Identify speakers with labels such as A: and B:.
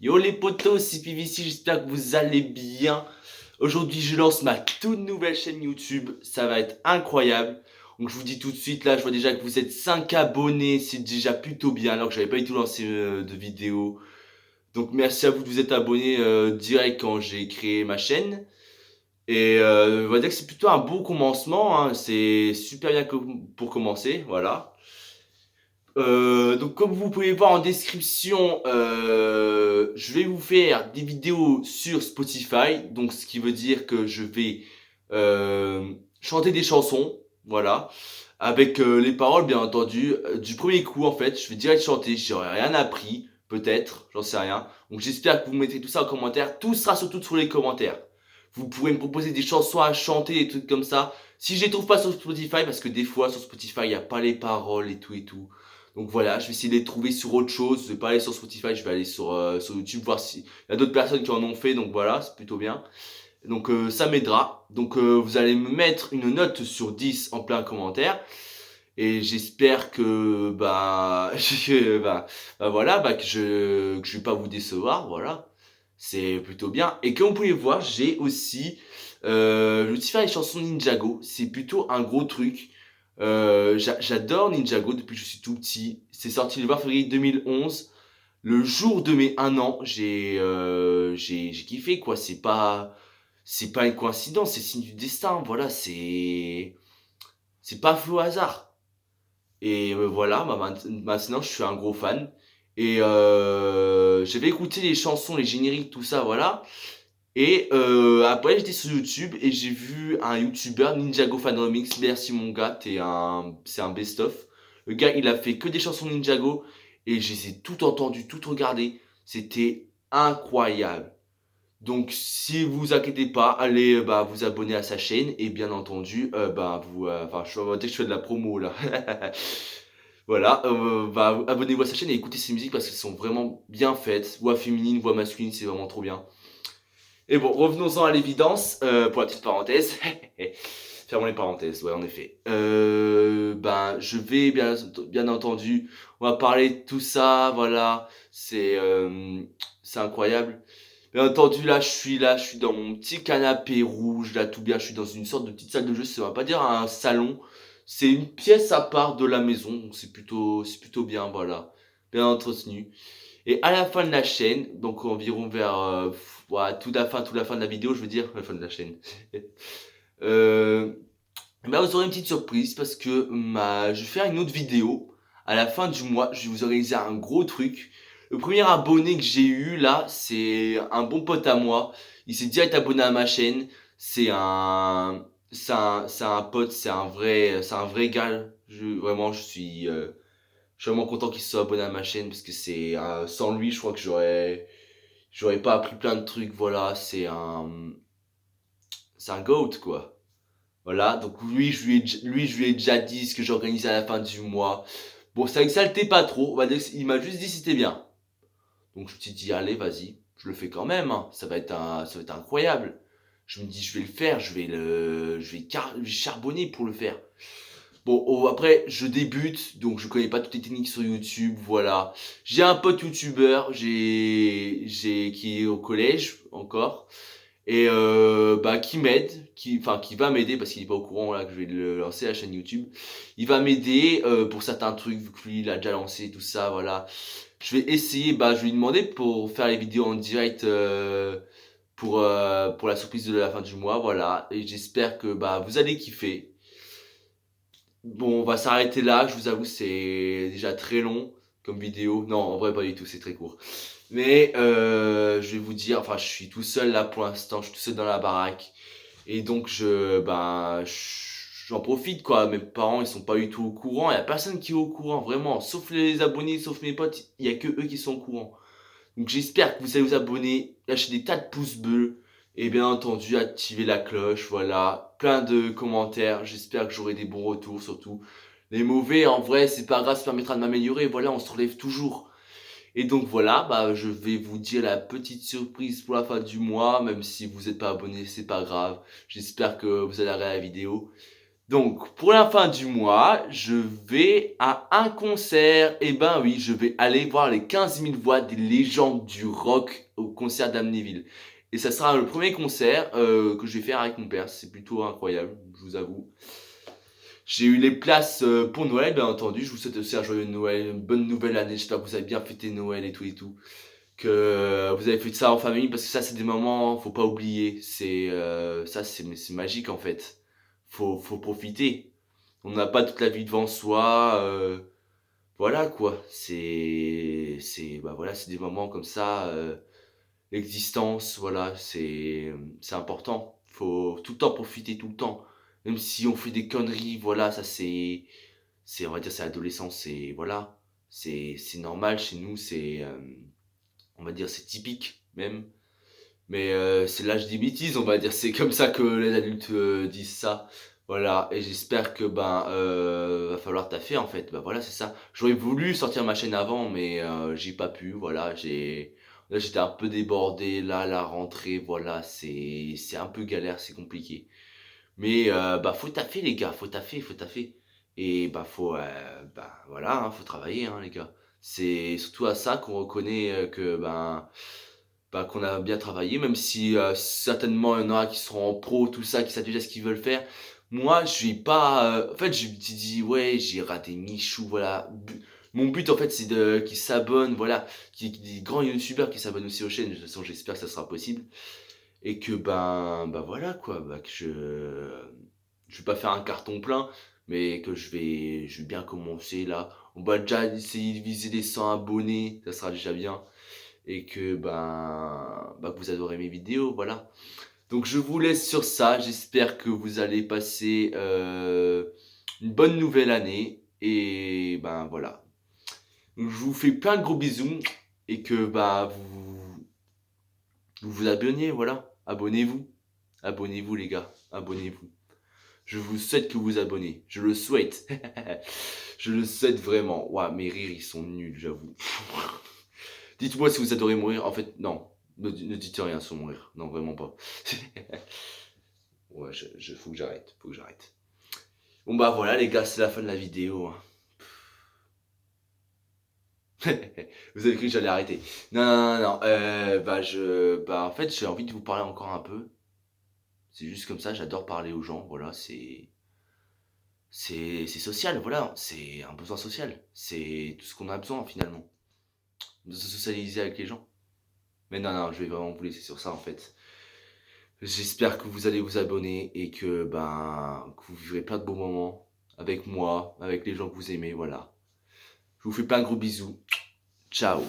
A: Yo les potos, c'est PVC, j'espère que vous allez bien. Aujourd'hui je lance ma toute nouvelle chaîne YouTube, ça va être incroyable. Donc je vous dis tout de suite, là je vois déjà que vous êtes 5 abonnés, c'est déjà plutôt bien alors que j'avais pas du tout lancé de vidéo. Donc merci à vous de vous être abonnés direct quand j'ai créé ma chaîne. Et on va dire que c'est plutôt un bon commencement, hein. C'est super bien pour commencer, voilà. Donc comme vous pouvez voir en description, je vais vous faire des vidéos sur Spotify, donc ce qui veut dire que je vais chanter des chansons, voilà, avec les paroles bien entendu, du premier coup en fait, je vais direct chanter, j'aurais rien appris, peut-être, j'en sais rien, donc j'espère que vous mettez tout ça en commentaire, tout sera surtout sur les commentaires. Vous pourrez me proposer des chansons à chanter, des trucs comme ça, si je les trouve pas sur Spotify, parce que des fois sur Spotify il n'y a pas les paroles et tout et tout. Donc voilà, je vais essayer de les trouver sur autre chose. Je vais pas aller sur Spotify, je vais aller sur YouTube voir s'il y a d'autres personnes qui en ont fait. Donc voilà, c'est plutôt bien. Donc ça m'aidera. Donc vous allez me mettre une note sur 10 en plein commentaire. Et j'espère que voilà que je vais pas vous décevoir. Voilà, c'est plutôt bien. Et comme vous pouvez voir, j'ai aussi je vais aussi faire les chansons Ninjago. C'est plutôt un gros truc. J'adore Ninjago depuis que je suis tout petit. C'est sorti le 20 février 2011. Le jour de mes 1 an, j'ai kiffé quoi. C'est pas une coïncidence, c'est signe du destin. Voilà, c'est pas fait au hasard. Et voilà, maintenant je suis un gros fan. Et j'avais écouté les chansons, les génériques, tout ça, voilà. Et après j'étais sur YouTube et j'ai vu un YouTuber, Ninjago Fan Remix. Merci mon gars, c'est un best-of. Le gars il a fait que des chansons Ninjago et je les ai toutes entendues, toutes regardées. C'était incroyable. Donc si vous inquiétez pas, allez vous abonner à sa chaîne et bien entendu enfin je vais dire que je fais de la promo là. Voilà, abonnez-vous à sa chaîne et écoutez ses musiques parce qu'elles sont vraiment bien faites. Voix féminine, voix masculine, c'est vraiment trop bien. Et bon, revenons-en à l'évidence, pour la petite parenthèse. Fermons les parenthèses, ouais, en effet. Je vais bien entendu, on va parler de tout ça, voilà. C'est incroyable. Bien entendu, là, je suis dans mon petit canapé rouge, là, tout bien. Je suis dans une sorte de petite salle de jeu. Ça va pas dire un salon. C'est une pièce à part de la maison. Donc c'est plutôt bien, voilà. Bien entretenu. Et à la fin de la chaîne, donc environ vers ouais, toute la fin de la vidéo, je veux dire, la fin de la chaîne. euh, vous aurez une petite surprise parce que je vais faire une autre vidéo. À la fin du mois, je vais vous organiser un gros truc. Le premier abonné que j'ai eu là, c'est un bon pote à moi. Il s'est direct abonné à ma chaîne. C'est un pote, c'est un vrai gars. Vraiment, je suis vraiment content qu'il se soit abonné à ma chaîne parce que sans lui, je crois que j'aurais pas appris plein de trucs. Voilà, c'est un goat quoi. Voilà, donc je lui ai déjà dit ce que j'organise à la fin du mois. Bon, ça exaltait pas trop. On va dire il m'a juste dit si c'était bien. Donc je me suis dit allez, vas-y, je le fais quand même, hein. Ça va être incroyable. Je me dis je vais le faire, je vais charbonner pour le faire. Bon, après, je débute, donc je connais pas toutes les techniques sur YouTube, voilà. J'ai un pote youtubeur, qui est au collège encore, et qui m'aide, qui va m'aider parce qu'il est pas au courant là que je vais le lancer la chaîne YouTube. Il va m'aider pour certains trucs vu que lui il a déjà lancé tout ça, voilà. Je vais essayer, je vais lui demander pour faire les vidéos en direct pour la surprise de la fin du mois, voilà. Et j'espère que vous allez kiffer. Bon, on va s'arrêter là. Je vous avoue, c'est déjà très long comme vidéo. Non, en vrai, pas du tout, c'est très court. Mais je vais vous dire, enfin, je suis tout seul là pour l'instant. Je suis tout seul dans la baraque. Et donc, j'en profite quoi. Mes parents, ils sont pas du tout au courant. Il y a personne qui est au courant, vraiment. Sauf les abonnés, sauf mes potes. Il y a que eux qui sont au courant. Donc j'espère que vous allez vous abonner, lâcher des tas de pouces bleus et bien entendu activer la cloche, voilà, plein de commentaires, j'espère que j'aurai des bons retours surtout. Les mauvais, en vrai, c'est pas grave, ça permettra de m'améliorer, voilà, on se relève toujours. Et donc voilà, je vais vous dire la petite surprise pour la fin du mois, même si vous n'êtes pas abonné, c'est pas grave. J'espère que vous allez regarder la vidéo. Donc, pour la fin du mois, je vais à un concert. Et ben oui, je vais aller voir les 15 000 voix des légendes du rock au concert d'Amnéville. Et ça sera le premier concert que je vais faire avec mon père. C'est plutôt incroyable, je vous avoue. J'ai eu les places pour Noël, bien entendu. Je vous souhaite aussi un joyeux Noël, une bonne nouvelle année. J'espère que vous avez bien fêté Noël et tout et tout. Que vous avez fait ça en famille, parce que ça, c'est des moments, faut pas oublier. Ça, c'est magique en fait. Faut profiter. On n'a pas toute la vie devant soi. Voilà quoi. Bah voilà, c'est des moments comme ça. L'existence, voilà, c'est important. Faut tout le temps profiter, tout le temps. Même si on fait des conneries, voilà, ça on va dire, c'est l'adolescence, voilà, c'est normal chez nous, on va dire, c'est typique même. Mais c'est l'âge des bêtises, on va dire. C'est comme ça que les adultes disent ça. Voilà. Et j'espère que va falloir taffer en fait. Bah voilà, c'est ça. J'aurais voulu sortir ma chaîne avant, mais j'ai pas pu. Voilà, là j'étais un peu débordé. Là, la rentrée, voilà, c'est un peu galère, c'est compliqué. Mais faut taffer les gars, faut taffer. Et voilà, hein, faut travailler les gars. C'est surtout à ça qu'on reconnaît que qu'on a bien travaillé, même si certainement il y en a qui seront en pro, tout ça, qui savent déjà ce qu'ils veulent faire. Moi, je suis pas. En fait, je me suis dit, ouais, j'ai raté Michou, voilà. Mon but, en fait, c'est qu'ils s'abonnent, voilà. Des grands youtubeurs qui s'abonnent aussi aux chaînes. De toute façon, j'espère que ça sera possible. Et que, voilà, quoi. Que je vais pas faire un carton plein, mais que je vais bien commencer là. On va déjà essayer de viser les 100 abonnés, ça sera déjà bien et que que vous adorez mes vidéos, voilà. Donc je vous laisse sur ça, j'espère que vous allez passer une bonne nouvelle année et voilà. Donc, je vous fais plein de gros bisous et que vous vous abonniez, voilà. Abonnez-vous. Abonnez-vous les gars, abonnez-vous. Je vous souhaite que vous abonnez, je le souhaite. Je le souhaite vraiment. Ouah, mes rires ils sont nuls, j'avoue. Dites-moi si vous adorez mourir. En fait, non. Ne dites rien sur mourir. Non, vraiment pas. Ouais, faut que j'arrête. Faut que j'arrête. Bon bah voilà les gars, c'est la fin de la vidéo, hein. Vous avez cru que j'allais arrêter. Non, non, non, non. En fait, j'ai envie de vous parler encore un peu. C'est juste comme ça, j'adore parler aux gens. Voilà, c'est social, voilà. C'est un besoin social. C'est tout ce qu'on a besoin finalement. De se socialiser avec les gens. Mais non, non, je vais vraiment vous laisser sur ça en fait. J'espère que vous allez vous abonner et que vous vivrez plein de bons moments avec moi, avec les gens que vous aimez, voilà. Je vous fais plein de gros bisous. Ciao.